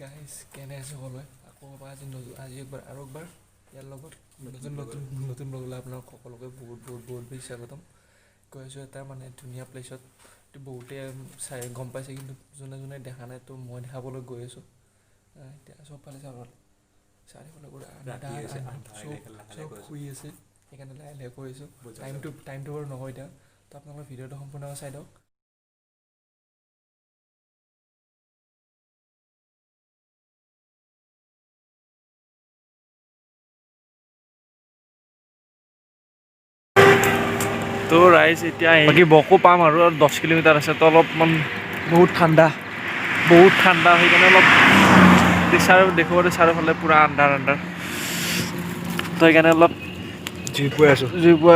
Guys কেনে আছে সকলোৱে আকৌ আজি একবাৰ আৰু একবাৰ ইয়াৰ লগত নতুন ব্লগলৈ আপোনালোক সকলোকে বহুত বেছি স্বাগতম কৈ আছোঁ এটা মানে ধুনীয়া প্লেচত বহুতে চাই গম পাইছে কিন্তু যোনে দেখা নাই তো মই দেখাবলৈ গৈ আছোঁ এতিয়া চবফালে চাৰিওফালে পুৰা চব শুই আছে সেইকাৰণে লাহে কৈ আছোঁ টাইমটো বাৰু নহয় এতিয়া তো আপোনালোকৰ ভিডিঅ'টো সম্পূৰ্ণকৈ চাই দিয়ক। তো ৰাইজ এতিয়া বাকী বকো পাম আৰু 10 কিলোমিটাৰ আছে তো অলপমান বহুত ঠাণ্ডা সেইকাৰণে অলপ দেখুৱাব চাৰিওফালে পূৰা আন্ধাৰ তো সেইকাৰণে অলপ জুই পুৱাই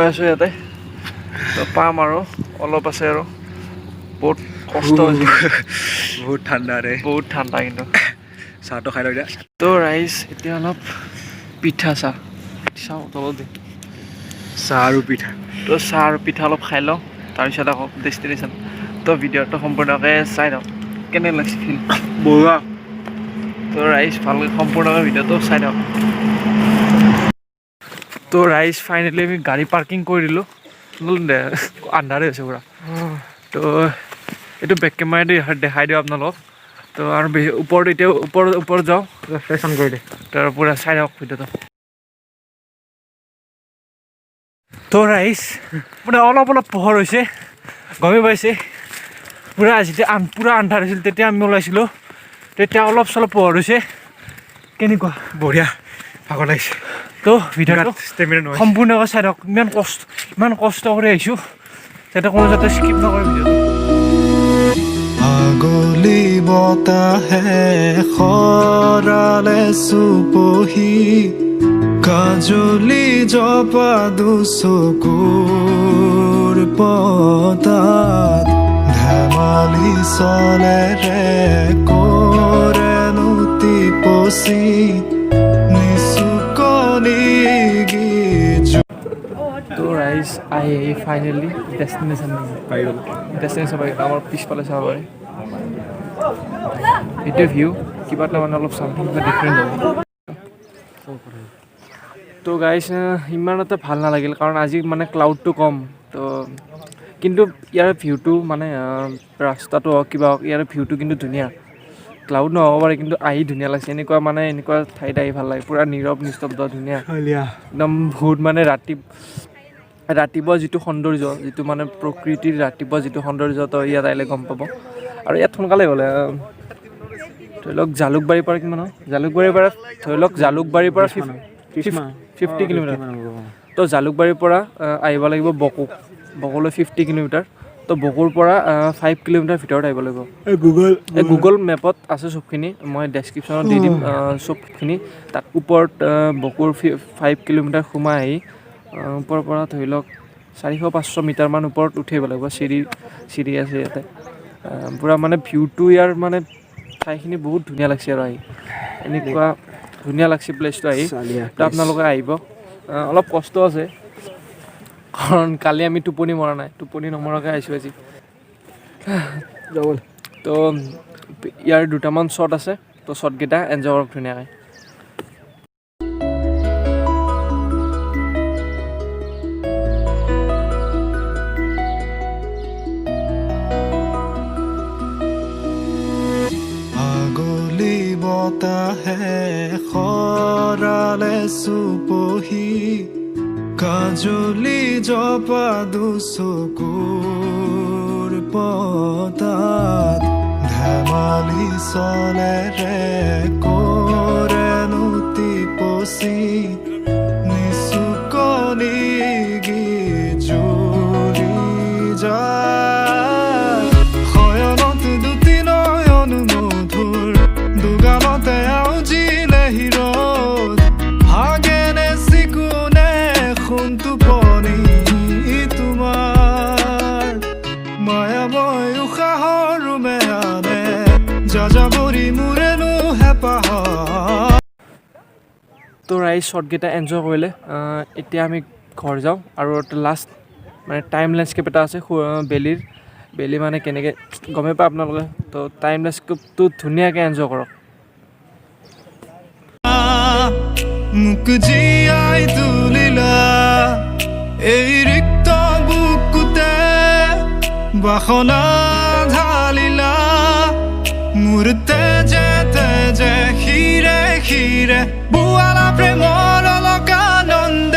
আছোঁ ইয়াতে তো পাম আৰু অলপ আছে আৰু বহুত কষ্ট হৈছে বহুত ঠাণ্ডা কিন্তু চাহটো খাই লৈ দিয়া তো ৰাইজ এতিয়া অলপ পিঠা চাওঁ তলত চাহ আৰু পিঠা অলপ খাই লওঁ তাৰপিছত আকৌ ডেষ্টিনেশ্যন তো ভিডিঅ'টো সম্পূৰ্ণকৈ চাই লওঁ কেনে লাগিছে ফিল বঢ়িয়া তো ৰাইজ ভালকৈ সম্পূৰ্ণকৈ ভিডিঅ'টো চাই লওঁ। তো ৰাইজ ফাইনেলি আমি গাড়ী পাৰ্কিং কৰি দিলোঁ আন্ধাৰে হৈছে পূৰা তো এইটো বেক কেমেৰাদি দেখাই দিওঁ আপোনালোকক তো আৰু ওপৰত এতিয়া ওপৰত যাওঁ ৰেফ্ৰেকশ্যন কৰি দিয়ে তাৰ পূৰা চাই দিয়ক ভিডিঅ'টো। তো ৰাইজ মানে অলপ পোহৰ হৈছে গমেই পাইছে পূৰা যেতিয়া পূৰা আন্ধাৰ হৈছিল তেতিয়া আমি ওলাইছিলোঁ তেতিয়া অলপ চলপ পোহৰ হৈছে কেনেকুৱা বঢ়িয়া ভাগৰ লাগিছে তো ভিডিঅ'টো সম্পূৰ্ণকৈ চাই দিয়ক ইমান কষ্ট কৰি আহিছোঁ যাতে কোনো যাতে স্কিপ নকৰে ভিডিঅ'টো। আগলি বতাহে খৰালে চুপহি কাজলি জপা দুচকুৰ পতাত ধেমালি চলেৰে কৰেনো টিপচি নিচুকনি তো ৰাইজ আহি ফাইনেলি ডেষ্টিনেশ্যন পাই আমাৰ পিছফালে চাব পাৰি এইটো ভিউ কিবা এটা মানে অলপ চামথিং ডিফাৰেণ্ট হ'ব। তো গাইজ ইমান এটা ভাল নালাগিল কাৰণ আজি মানে ক্লাউডটো কম তো কিন্তু ইয়াৰ ভিউটো মানে ৰাস্তাটো হওক কিবা হওক ইয়াৰ ভিউটো কিন্তু ধুনীয়া ক্লাউড নহ'ব পাৰে কিন্তু আহি ধুনীয়া লাগিছে এনেকুৱা ঠাইত আহি ভাল লাগে পূৰা নীৰৱ নিস্তব্ধ ধুনীয়া একদম বহুত মানে ৰাতিপুৱা যিটো সৌন্দৰ্য যিটো মানে প্ৰকৃতিৰ ৰাতিপুৱা যিটো সৌন্দৰ্য তো ইয়াত আহিলে গম পাব আৰু ইয়াত সোনকালে গ'লে ধৰি লওক জালুকবাৰীৰ পৰা কিমান হয় জালুকবাৰীৰ পৰা 50 কিলোমিটাৰ তো জালুকবাৰীৰ পৰা আহিব লাগিব বকোলৈ 50 কিলোমিটাৰ তো বকোৰ পৰা 5 কিলোমিটাৰ ভিতৰত আহিব লাগিব। গুগল মেপত আছে চবখিনি মই ডেছক্ৰিপশ্যনত দি দিম চবখিনি তাত ওপৰত বকোৰ 5 কিলোমিটাৰ সোমাই আহি ওপৰৰ পৰা ধৰি লওক 400-500 মিটাৰমান ওপৰত উঠি আহিব লাগিব চিৰি আছে ইয়াতে পূৰা মানে ভিউটো ইয়াৰ মানে ঠাইখিনি বহুত ধুনীয়া লাগিছে আৰু আহি এনেকুৱা ধুনীয়া লাগছে প্লেচটো আহি তো আপোনালোকে আহিব অলপ কষ্ট আছে কাৰণ কালি আমি টোপনি মৰা নাই টোপনি নমৰাকৈ আহিছোঁ আজি তো ইয়াৰ দুটামান শ্বট আছে তো শ্বটকেইটা এনজয় কৰক ধুনীয়াকৈ। বতাহে খৰালে চুপহি কাজলি জপা দুচকুৰ পতাত ধেমালি চলেৰে কৰেনো টিপচি নিচুকনি জুৰি যায় শয়নত দুটি নয়ন মধুৰ দুগানতে আউজিলে হিৰত ভাগেনে চিকুনে সোণটো পনি তোমাৰ মায়াময় উশাহৰ মেহানে যাযাবৰী মোৰেনো হেঁপাহ। তো ৰাইজ শ্বটকেইটা এনজয় কৰিলে এতিয়া আমি ঘৰ যাওঁ আৰু লাষ্ট মানে টাইম লেণ্ডস্কেপ এটা আছে বেলি মানে কেনেকৈ গমেই পায় আপোনালোকে তো টাইম লেণ্ডস্কেপটো ধুনীয়াকৈ এনজয় কৰক। মোক জীয়াই তুলিলা এই ৰিক্ত বুকুতে বাসনা ঢালিলা মোৰ তেজে তেজে শিৰে শিৰে বোৱালা প্ৰেমৰ অলকানন্দ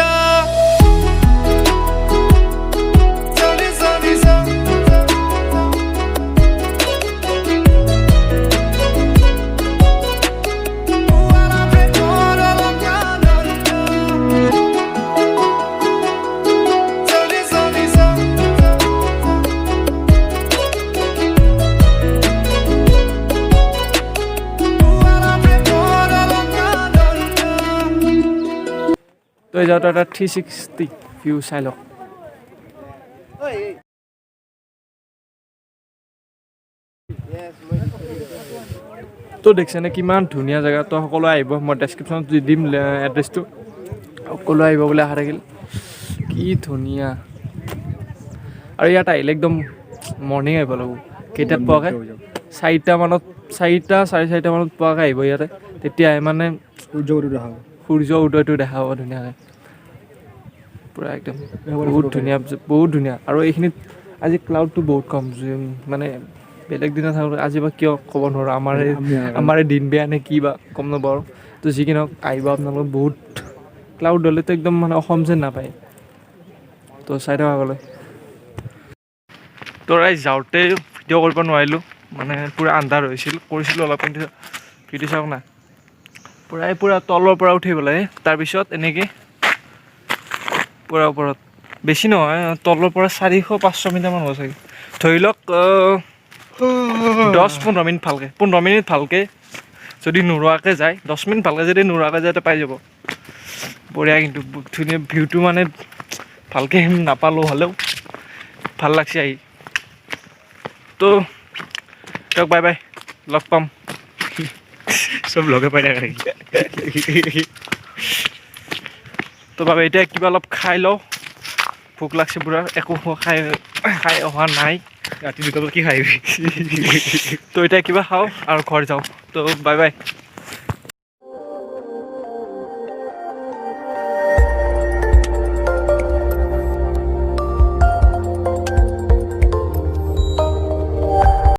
তো এই যাওঁতে এটা 360 ভিউ চাই লওক তো দেখিছেনে কিমান ধুনীয়া জেগা তো সকলো আহিব মই ডেছক্ৰিপশ্যনত দি দিম এড্ৰেছটো সকলো আহিব বুলি আশা থাকিল কি ধুনীয়া আৰু ইয়াত আহিলে একদম মৰ্ণিং আহিব লাগিব কেইটাত পোৱাকৈ 4টা মানত 4টা 4:30 মানত পোৱাকৈ আহিব ইয়াতে তেতিয়াহে মানে সূৰ্য উদয়টো দেখা পাব ধুনীয়াকৈ পূৰা একদম বহুত ধুনীয়া আৰু এইখিনিত আজি ক্লাউডটো বহুত কম মানে বেলেগ দিনা থাকোঁ আজি বা কিয় ক'ব নোৱাৰোঁ আমাৰে দিন বেয়া নে কি বা কম নাপাওঁ তো যি কি নহওক আহিব আপোনালোকে বহুত ক্লাউড হ'লেতো একদম মানে অসম যেন নাপায় তো চাই থকা গ'লে তো যাওঁতে ভিডিঅ' কৰিব নোৱাৰিলোঁ মানে পূৰা আন্ধাৰ হৈছিল কৰিছিলোঁ অলপ কিন্তু ভিডিঅ' চাওক না পূৰা তলৰ পৰা উঠিব লাগে তাৰপিছত এনেকৈ পূৰা ওপৰত বেছি নহয় তলৰ পৰা 400-500 মিটাৰমান হ'ব চাগে ধৰি লওক 10-15 মিনিট ভালকৈ 15 মিনিট ভালকৈ যদি নোৰোৱাকৈ যায় 10 মিনিট ভালকৈ যদি নোৰোৱাকৈ যায় পাই যাব বঢ়িয়া কিন্তু ধুনীয়া ভিউটো মানে ভালকৈ নাপালোঁ হ'লেও ভাল লাগছে আহি তো দিয়ক বাই বাই লগ পাম চব লগে পাই থাকে তো বাবে এতিয়া কিবা অলপ খাই লওঁ ভোক লাগছে পূৰা একো খাই অহা নাই ৰাতি দুটা কি খাই তো এতিয়া কিবা খাওঁ আৰু ঘৰ যাওঁ তো বাই বাই